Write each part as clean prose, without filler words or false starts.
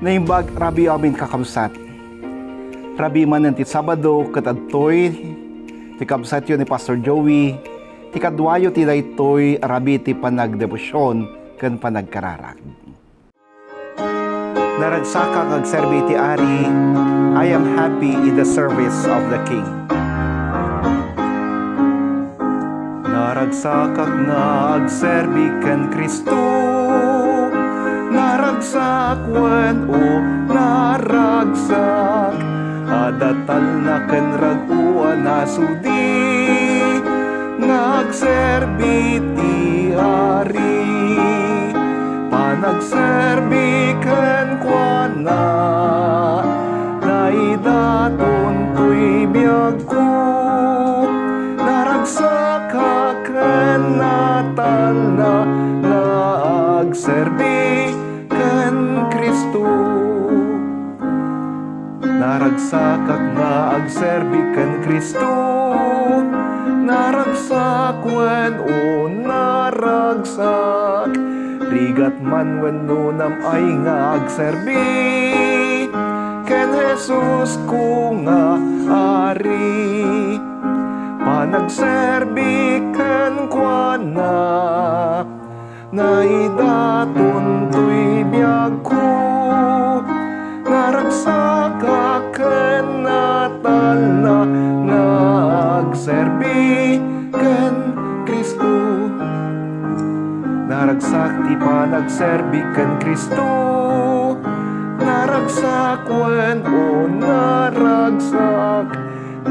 Naimbag rabi amin kakamsat. Rabi man ti Sabado ket adtoy ti kamsat yun ni Pastor Joey. Ti kadwayo ti daytoy rabi ti panagdebosyon ken panagkararag. Naragsaka kag serbi ti Ari, I am happy in the service of the King. Naragsakak nga agserbi ken Kristo, naragsak wen o naragsak, adatal na ken raguan nasudi, nagserbi ti Ari, panagserbi ken kuana, naidaton tuy biyag ko, naragsak ken natal na nagserbi ken Kristo. Naragsakak nga agserbi ken Kristo, naragsak wen o naragsak, rigat man wen nunam ay nga agserbi ken Jesus ko nga Ari, panagserbi ken kuana, naidaton tuy biyag ko, naragsaka ken natal na nagserbi ken Kristo. Naragsak ti panagserbi ken Kristo, naragsak wen o naragsak,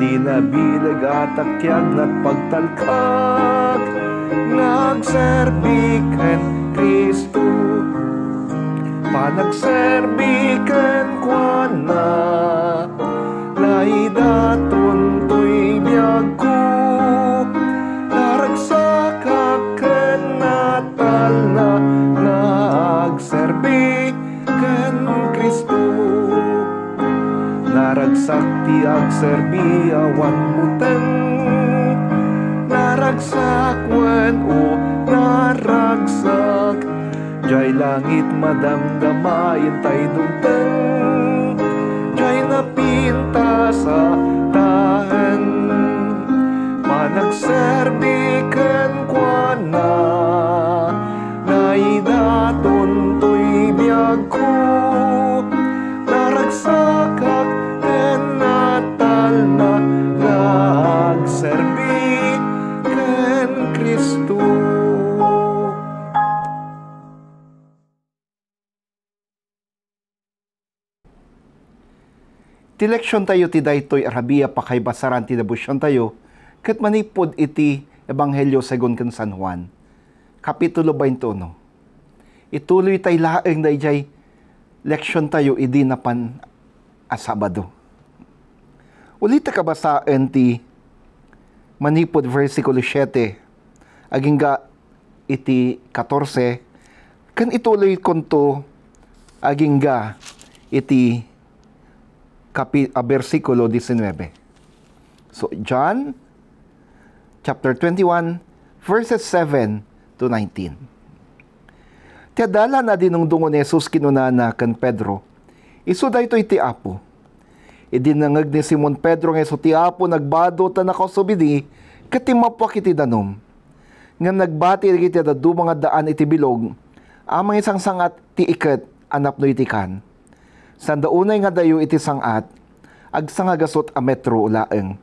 di nabilag at akyag na't pagtalkak, nagserbi ken Kristo, panagserbi ken kuana, naidaton tuy biyag ko, naragsaka ken natal na nagserbi ken Kristo. Naragsak ti agserbi awan buteng, naragsak wen o naragsak, jay langit madamdamayin tay dumteng, jay napinta sa tahan, panagserbi ken kuana, naidaton tuy biyag ko, naragsakak ken natal na nagserbi ken Kristo. Ti leksyon tayo ti daytoy arabiya pakay basaran ti debosyon tayo ket manipod iti Ebanghelyo segon ken San Juan kapitulo 21. Ituloy tay laeng dayjay leksyon tayo idi napan a Sabado. Ulit ta kabasaan ti manipod versikulo 7 agingga iti 14 ken ituloy konto agingga iti versikulo 19. So, John chapter 21 verses 7 to 19. Tiadala na dinungdungon ni Jesus kinunana ken Pedro, isu daytoy ti Apo. Idinangag ni Simon Pedro nga isu ti Apo nagbado ta nakasubidi ket timapwak iti danom. Ngem nagbati iti dadu mga daan iti bilog, amang isang sangat ti iket anapno iti kan. Sandaunay nga dayo iti sangat, agsangagasot a metro laeng.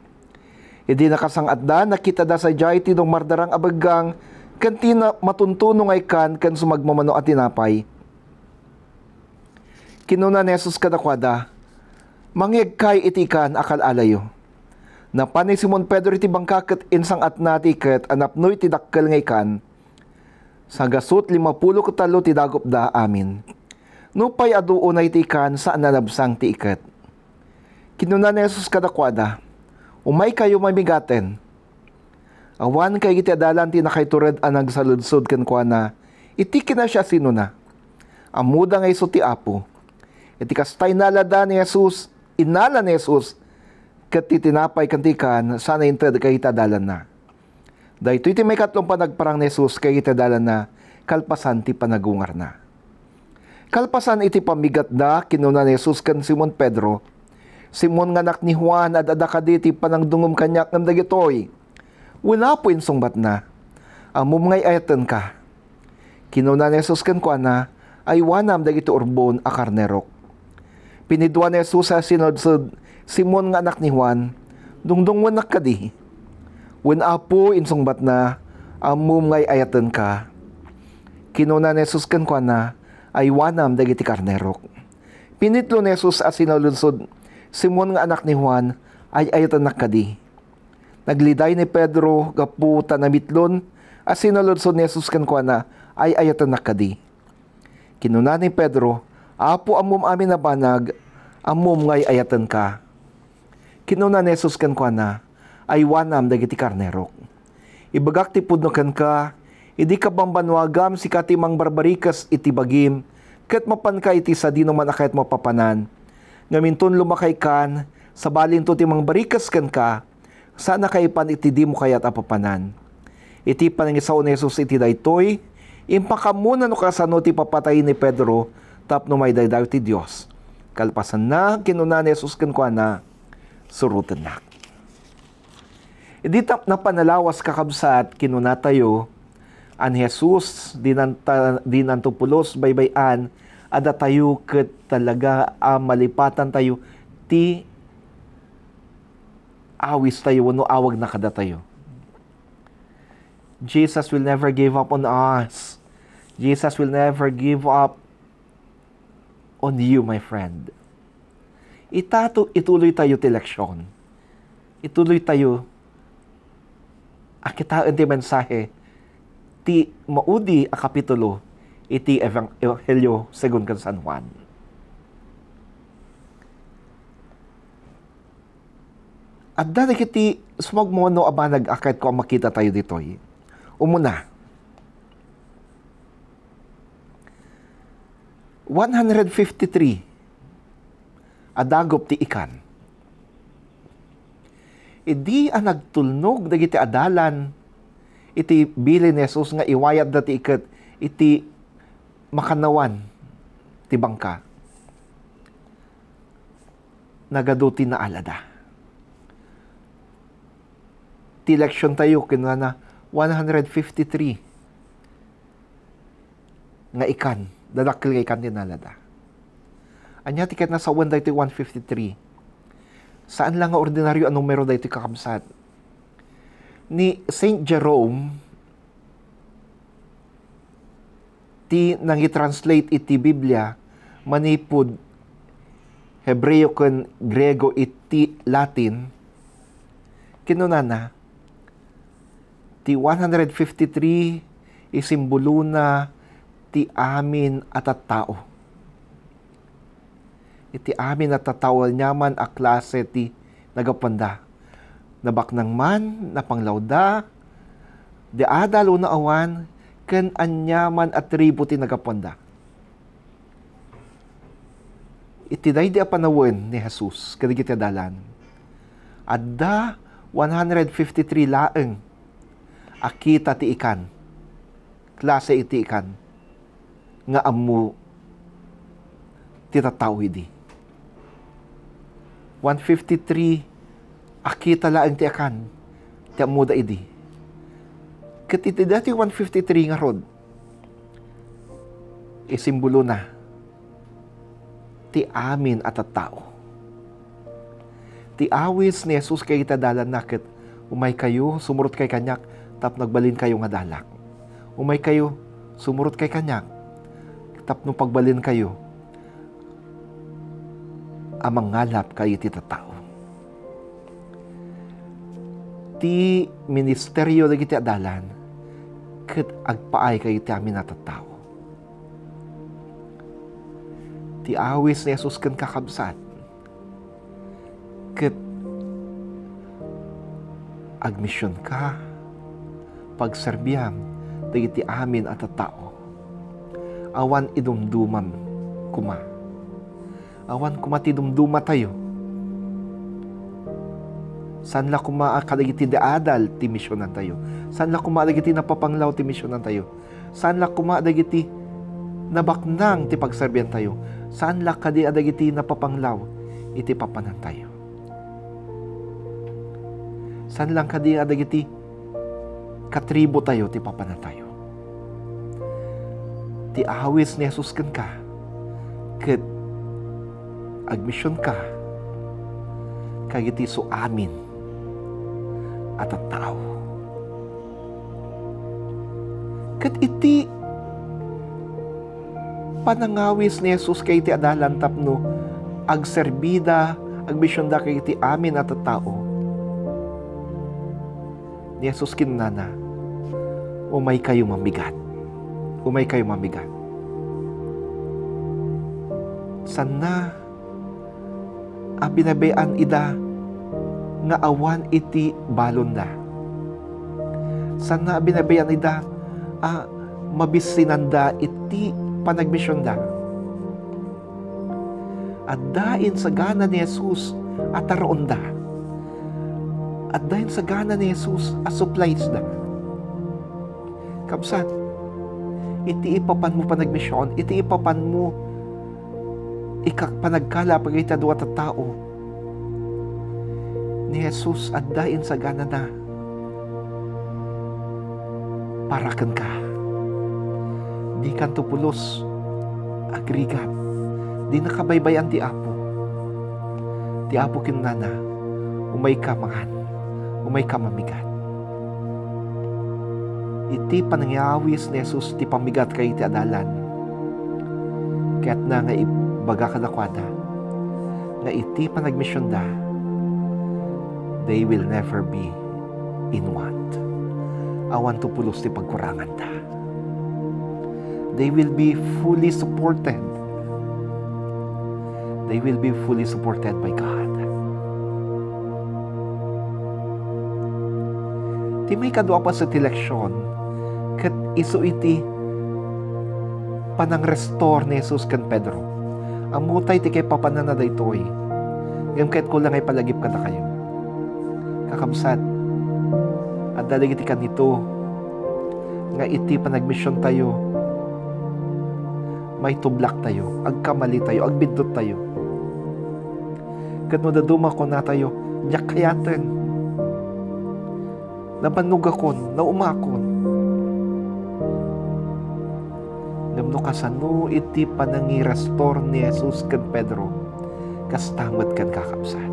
Idi nakasangat da, nakita da sa jay ti dong mardarang abaggang, kanti na matuntunong ay kan sumagmamano at tinapay. Kinuna ni Jesus kadakwada, mangyagkay iti kan akal alayo. Napan ni Simon Pedro iti bangkaket insangat nati ket anapno iti dakkel ngay kan, sagasot 50 katalo ti dagop da amin. No pay aduon ay tikan saan nalabsang ti iket. Kinuna ni Jesus kadakwada, umay kayo mamigaten. Awan kay iti adalan ti nakaytured a nagsaludsod ken kuana, iti kina siya sino na. Amuda nga iso ti Apo. Iti kastay nalada ni Jesus, inala ni Jesus, ket ti tinapay kantikan sana inted kay iti adalan na. Daytoy iti may katlong panagparang ni Jesus kay iti adalan na, kalpasan ti panagungar na. Kalpasan iti pamigat da kinuna ni Jesus kan Simon Pedro. Simon nga anak ni Juan at adakaditi panangdungom kanyak ng dagitoy. Wala po insungbat na. Amum ngay ayatan ka. Kinuna ni Jesus kan kuana ay wanam dagiti urbon a karnerok. Pinidwa ni Jesus sa sinodsod Simon nga anak ni Juan. Dungdung wanak kadi. Wen apo insungbat na amum ngay ayatan ka. Kinuna ni Jesus kan kuana ay wanam dagiti karnerok. Pinitlo ni Jesus as sinalunsod Simon nga anak ni Juan ay ayatan nakadi. Nagliday ni Pedro gapu tanamitlon as sinalunsod ni Jesus kan kuana ay ayatan nakadi. Kinuna ni Pedro, apo amum amin na banag, amum ngay ayatan ka. Kinuna ni Jesus kan kuana ay wanam dagiti karnerok. Ibagak ti pudno kan ka, idi ka bambanwagam si katimang barbarikas iti bagim, ket mapan ka iti sa di naman akayat mapapanan. Ngaminton lumakay kan, sa balin to timang barikas kan ka, sana kaipan iti di mo kayat apapanan. Iti panangisaw ni Jesus iti daytoy, impakamunan no kasano ti papatay ni Pedro, tapno may daydaw ti Diyos. Kalpasan na, kinuna ni Jesus kan kuana, surutan na. Idi tap na panalawas kakabsat, kinuna tayo, an Jesus, dinantupulos, baybayan, ada tayo ket talaga malipatan tayo, ti awis tayo, no awag na kada tayo. Jesus will never give up on us. Jesus will never give up on you, my friend. Ituloy tayo ti leksyon. Ituloy tayo akitaan ti mensahe ti maudi a kapitulo iti Ebanghelyo según kan San Juan. At dahil kiti sumagmono abanag akit ko ang makita tayo ditoy. Umuna, 153 adagop ti ikan. Idi ang nagtulnog dagiti adalan iti bili ni Jesus nga iwayad dati ikat iti makanawan ti bangka. Nagaduti na alada. Ti leksyon tayo kinuna 153 nga ikan. Dadakil nga ikan din alada. Anya tiket na sa 153. Saan lang nga ordinaryo ang numero dito kakamsat? Ni Saint Jerome, ti nangi-translate iti Biblia, manipod Hebreo ken Grego iti Latin, kinunana, ti 153 isimbolo na ti amin at tao. Iti amin at tatawal nyaman a klase ti nagapanda. Nabaknang man, napanglawda, di adalo na awan, ken anyaman at tribo ti nagapanda. Iti day di apanawin ni Jesus, kadigiti dalan. Adda 153 laeng akita ti ikan. Klase iti ikan. Nga amu ti tataw idi. 153 akita laeng ti akan ti amuda idi. Ket iti dati 153 nga rod isimbolo na ti amin at tao. Ti awis ni Jesus kay itadalan na ket umay kayo sumurot kay kanyak tap nagbalin kayo nga dalak. Umay kayo sumurot kay kanyak tap no pagbalin kayo amang ngalap kayo ti tao. Ti ministeryo dagiti adalan ket agpaay kayo ti amin at tao. Ti awis ni Jesus ken kakabsat ket agmisyon ka pagserbyam dagiti amin at tao. Awan idumduman kuma. Awan kumati dumduma tayo. San la kuma kadagiti daadal ti misyonan tayo. San la kuma dagiti napapanglaw ti misyonan tayo. San la kuma dagiti nabaknang ti pagserbihan tayo. Saan la kadi adagiti napapanglaw iti papanan tayo. Saan lang kadi adagiti katribo tayo ti papanan tayo. Ti awis ni Jesus ken ka. Ket agmisyon ka kagiti so amin at at tao. Ket iti panangawis ni Jesus kay iti adalan tapno agserbida agmisyon da kay iti amin at at tao. Ni Jesus kinunana, umay kayo mamigat. Umay kayo mamigat. Sana binabayan ida nga awan iti balon da. Sana binabayan ida mabisinanda iti panagmisyon da. At dain sa gana ni Jesus at aroon da. At dahin sa gana ni Jesus supplies da. Kapsat, iti ipapan mo panagmisyon, iti ipapan mo panagkala pag iti duwa ta tao. Ni Jesus at dahin sa gana na parakan ka. Di kanto pulos agrigat. Di nakabaybayan ti Apo. Ti Apo kinunana, umay ka mangan. Umay ka mamigat. Iti panangyawis ni Jesus ti pamigat kay iti adalan. Kaya't na nga ibaga kadakwada nga iti panagmisyon da, they will never be in want. Awan to pulos ti pagkurangan da. They will be fully supported. They will be fully supported by God. Ti may kadwa pa sa ti leksyon, kat iso iti panang-restore ni Jesus kan Pedro. Ang mutay ti kay papanana da ito'y. Ngayon kahit ko lang ay palagip ka na kayo. Kakabsat, at dalig iti kanito, nga iti panagmisyon tayo, may tublak tayo, agkamali tayo, agbindot tayo. Kat mo daduma ko na tayo, diyak kayaten. Nabannog akon, naumakon. Ngamno kasano iti panangirastor ni Jesus kan Pedro, kastamat kan kakapsan.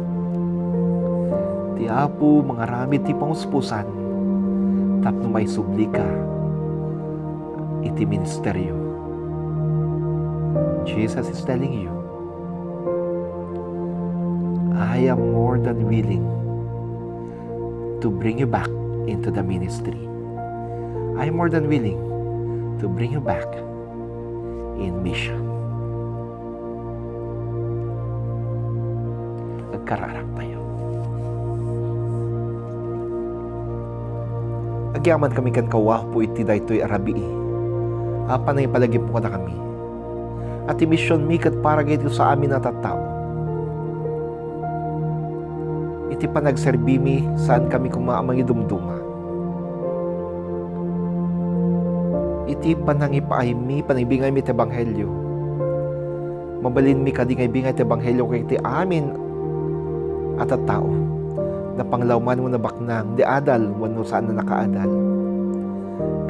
Ti Apo mga ramid ti panguspusan, tapno may subli ka iti ministeryo. Jesus is telling you, I am more than willing to bring you back into the ministry. I am more than willing to bring you back in mission. Agkararap tayo. Agyaman kami kan kawah po iti daytoy arabii. Apan na ipalagip mo ka na kami. At imisyon mi kat para gayto sa amin na tattao. Iti panagserbi mi saan kami kumaamang idumduma. Iti panangipaay mi, panibingay mi ti ebanghelyo. Mabalin mi kadingay-bingay ti ebanghelyo kay ti amin at at tao. Na panglawman mo na baknang, di adal, wano saan na nakaadal.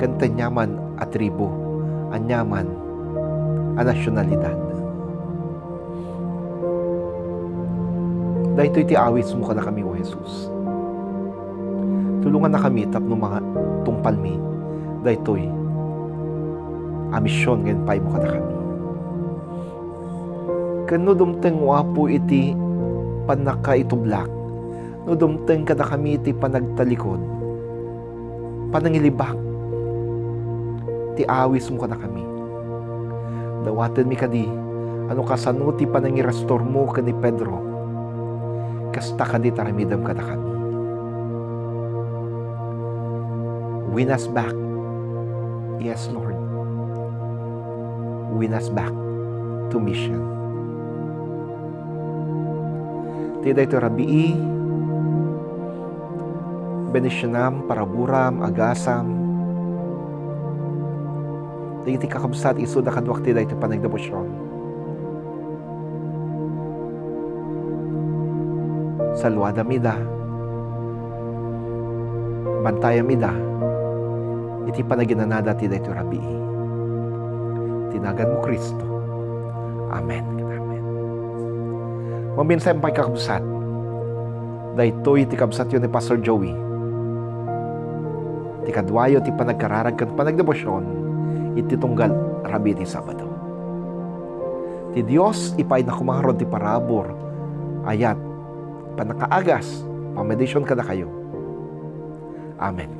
Kanta nyaman at tribo, anyaman, a nasyonalidad. Dahito iti awis mo ka na kami, O Jesus. Tulungan na kami tapno mga tungpalmi. Dahito'y amisyon ngayon pa'y mo ka na kami. Kano dumteng wapo iti panaka itublak. No dumteng ka na kami iti panagtalikod. Panangilibak. Ti awis mo ka na kami. Dawaten mi kadi, ano kasano ti panangirastor mo ka ni Pedro, kasta kadi taramidam ka na kami. Win us back. Yes, Lord. Win us back to mission. Tiday to rabii, benisyanam, paraburam, agasam, iti kakabsat iso da kadwak ti da iti panagdebosyon. Salwada mida, bantaya mida, iti panaginanada ti da iti rabi. Tinagan mo Kristo. Amen. Amen. Maminsay pa'y kakabsat. Dahito iti kabsat yun ni Pastor Joey. Ti kadwayo ti panagkararag kan panagdebosyon iti tunggal rabi ti Sabado. Ti Dios ipay na kumaharod ti parabor ayat panakaagas pamedisyon kada kayo. Amen.